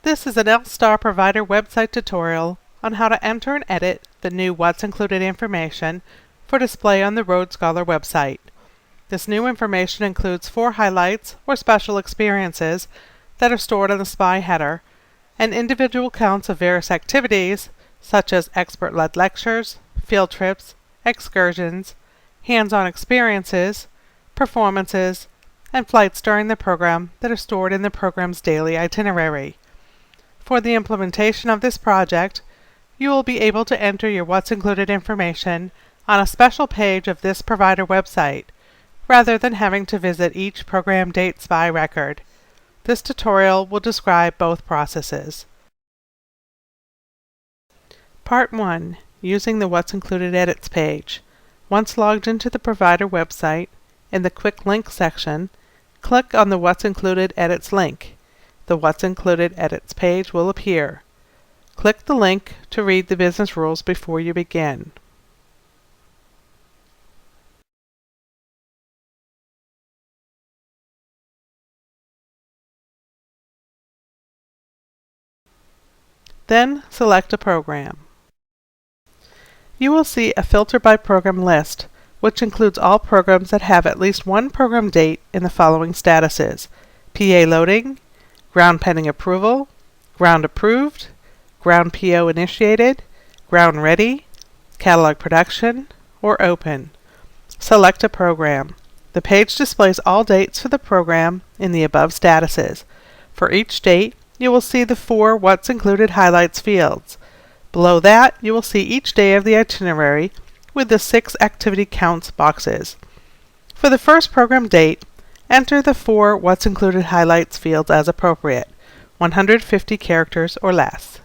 This is an L-Star Provider website tutorial on how to enter and edit the new What's Included information for display on the Rhodes Scholar website. This new information includes 4 highlights or special experiences that are stored on the SPI header, and individual counts of various activities such as expert-led lectures, field trips, excursions, hands-on experiences, performances, and flights during the program that are stored in the program's daily itinerary. For the implementation of this project, you will be able to enter your What's Included information on a special page of this provider website, rather than having to visit each program date SPI record. This tutorial will describe both processes. Part 1. Using the What's Included Edits page. Once logged into the provider website, in the Quick Links section, click on the What's Included Edits link. The What's Included Edits page will appear. Click the link to read the business rules before you begin. Then select a program. You will see a Filter by Program list, which includes all programs that have at least one program date in the following statuses: PA loading, ground pending approval, ground approved, ground PO initiated, ground ready, catalog production, or open. Select a program. The page displays all dates for the program in the above statuses. For each date, you will see the 4 What's Included highlights fields. Below that, you will see each day of the itinerary with the 6 activity counts boxes. For the first program date, enter the 4 What's Included highlights fields as appropriate, 150 characters or less.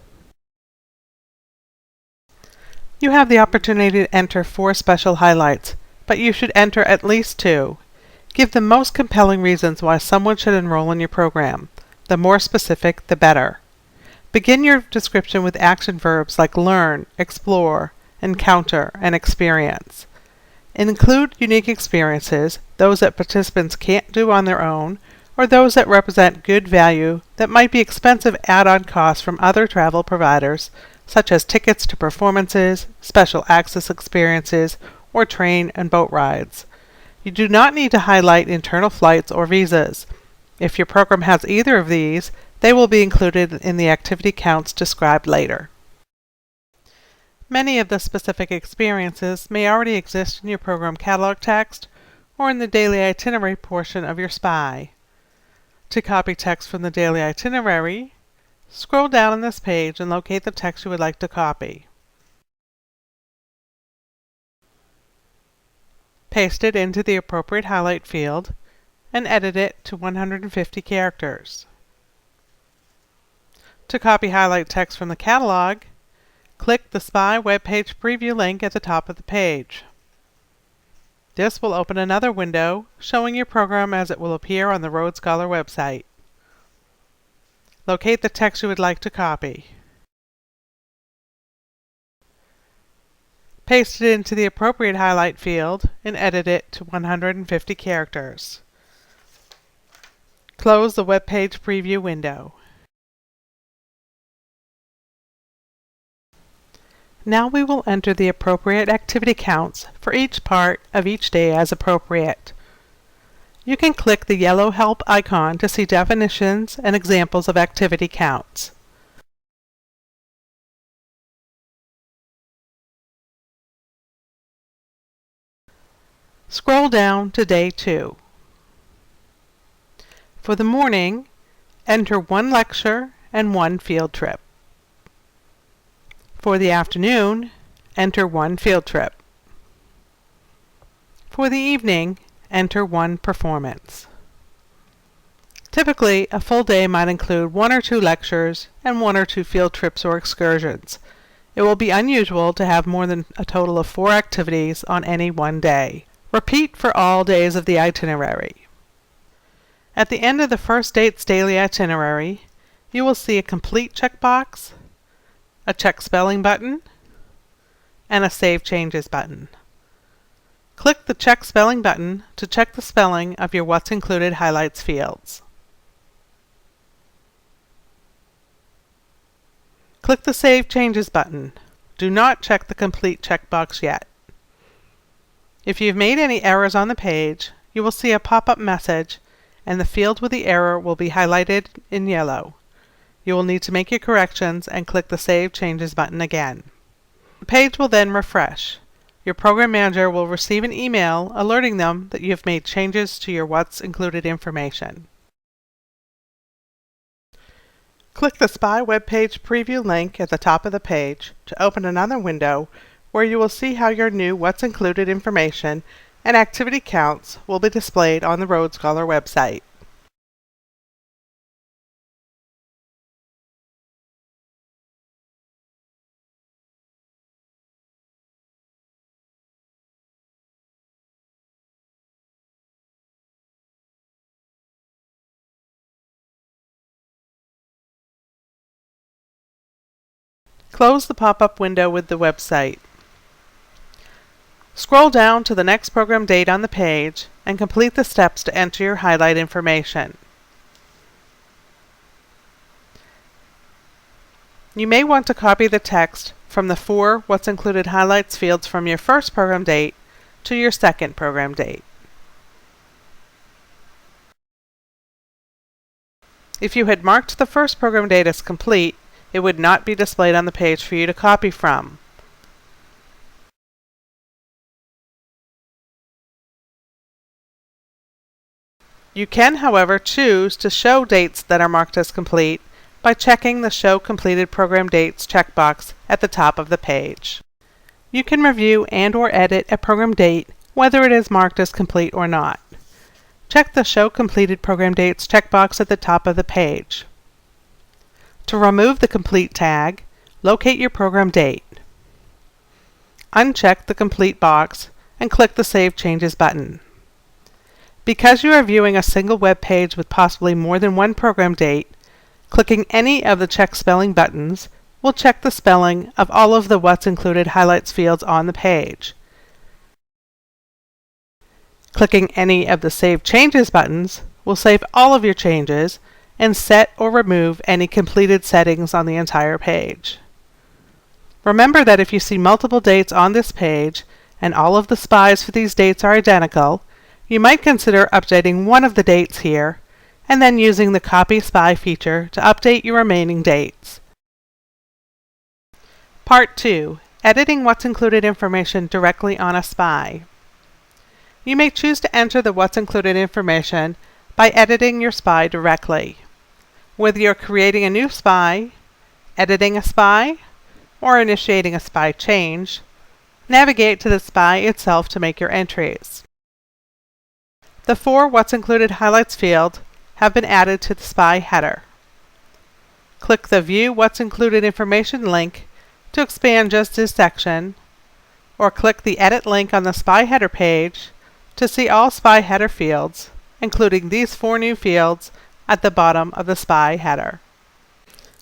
You have the opportunity to enter 4 special highlights, but you should enter at least 2. Give the most compelling reasons why someone should enroll in your program. The more specific, the better. Begin your description with action verbs like learn, explore, encounter, and experience. Include unique experiences, those that participants can't do on their own, or those that represent good value that might be expensive add-on costs from other travel providers, such as tickets to performances, special access experiences, or train and boat rides. You do not need to highlight internal flights or visas. If your program has either of these, they will be included in the activity counts described later. Many of the specific experiences may already exist in your program catalog text or in the daily itinerary portion of your SPI. To copy text from the daily itinerary, scroll down on this page and locate the text you would like to copy. Paste it into the appropriate highlight field and edit it to 150 characters. To copy highlight text from the catalog, click the SPI web page preview link at the top of the page. This will open another window showing your program as it will appear on the Rhodes Scholar website. Locate the text you would like to copy. Paste it into the appropriate highlight field and edit it to 150 characters. Close the web page preview window. Now we will enter the appropriate activity counts for each part of each day as appropriate. You can click the yellow Help icon to see definitions and examples of activity counts. Scroll down to Day 2. For the morning, enter 1 lecture and 1 field trip. For the afternoon, enter 1 field trip. For the evening, enter 1 performance. Typically, a full day might include 1 or 2 lectures and 1 or 2 field trips or excursions. It will be unusual to have more than a total of 4 activities on any one day. Repeat for all days of the itinerary. At the end of the first date's daily itinerary, you will see a complete checkbox, a check spelling button, and a Save Changes button. Click the Check Spelling button to check the spelling of your What's Included highlights fields. Click the Save Changes button. Do not check the Complete checkbox yet. If you've made any errors on the page, you will see a pop-up message and the field with the error will be highlighted in yellow. You will need to make your corrections and click the Save Changes button again. The page will then refresh. Your program manager will receive an email alerting them that you have made changes to your What's Included information. Click the SPI web page preview link at the top of the page to open another window where you will see how your new What's Included information and activity counts will be displayed on the Rhodes Scholar website. Close the pop-up window with the website. Scroll down to the next program date on the page and complete the steps to enter your highlight information. You may want to copy the text from the 4 What's Included highlights fields from your first program date to your second program date. If you had marked the first program date as complete, it would not be displayed on the page for you to copy from. You can, however, choose to show dates that are marked as complete by checking the Show Completed Program Dates checkbox at the top of the page. You can review and/or edit a program date whether it is marked as complete or not. Check the Show Completed Program Dates checkbox at the top of the page. To remove the Complete tag, locate your program date. Uncheck the Complete box and click the Save Changes button. Because you are viewing a single web page with possibly more than one program date, clicking any of the Check Spelling buttons will check the spelling of all of the What's Included highlights fields on the page. Clicking any of the Save Changes buttons will save all of your changes and set or remove any completed settings on the entire page. Remember that if you see multiple dates on this page and all of the SPIs for these dates are identical, you might consider updating one of the dates here and then using the Copy SPI feature to update your remaining dates. Part 2. Editing What's Included information directly on a SPI. You may choose to enter the What's Included information by editing your SPI directly. Whether you're creating a new SPI, editing a SPI, or initiating a SPI change, navigate to the SPI itself to make your entries. The 4 What's Included highlights field have been added to the SPI header. Click the View What's Included information link to expand just this section, or click the Edit link on the SPI header page to see all SPI header fields, including these 4 new fields at the bottom of the SPI header.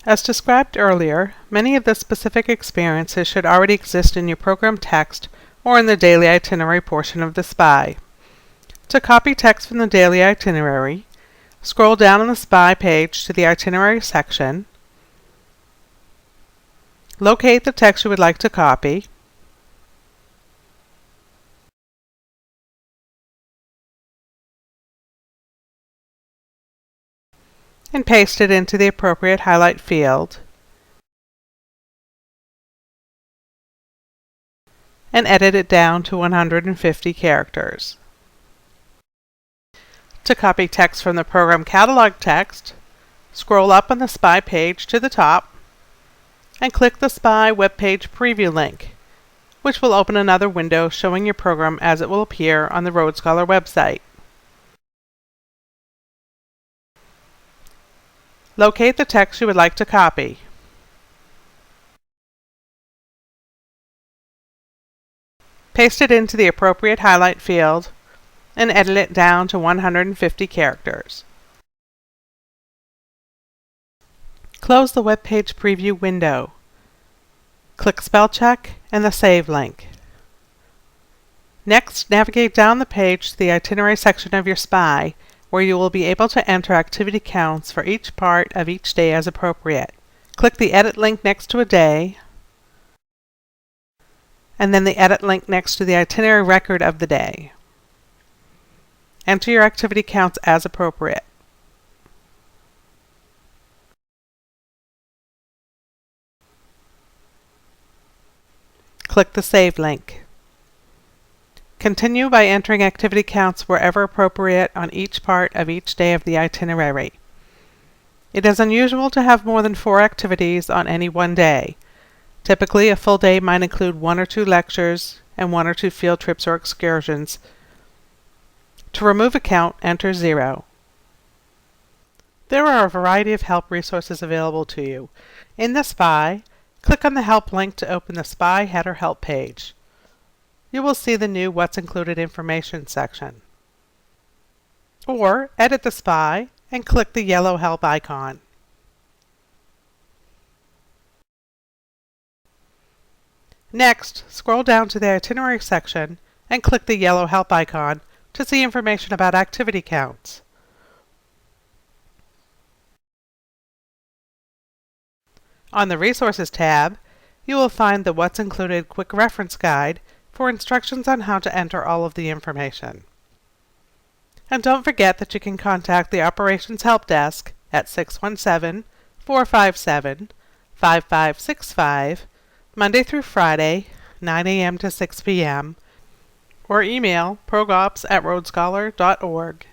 As described earlier, many of the specific experiences should already exist in your program text or in the daily itinerary portion of the SPI. To copy text from the daily itinerary, scroll down on the SPI page to the itinerary section, locate the text you would like to copy, and paste it into the appropriate highlight field, and edit it down to 150 characters. To copy text from the program catalog text, scroll up on the SPI page to the top and click the SPI web page preview link, which will open another window showing your program as it will appear on the Rhodes Scholar website. Locate the text you would like to copy. Paste it into the appropriate highlight field and edit it down to 150 characters. Close the web page preview window. Click Spell Check and the Save link. Next, navigate down the page to the itinerary section of your SPI, where you will be able to enter activity counts for each part of each day as appropriate. Click the edit link next to a day, and then the edit link next to the itinerary record of the day. Enter your activity counts as appropriate. Click the Save link. Continue by entering activity counts wherever appropriate on each part of each day of the itinerary. It is unusual to have more than 4 activities on any one day. Typically, a full day might include 1 or 2 lectures and 1 or 2 field trips or excursions. To remove a count, enter 0. There are a variety of help resources available to you. In the SPI, click on the Help link to open the SPI Header Help page. You will see the new What's Included information section. Or edit the SPI and click the yellow Help icon. Next, scroll down to the itinerary section and click the yellow Help icon to see information about activity counts. On the Resources tab, you will find the What's Included Quick Reference Guide for instructions on how to enter all of the information. And don't forget that you can contact the Operations Help Desk at 617-457-5565 Monday through Friday, 9 a.m. to 6 p.m., or email progops@rhodescholar.org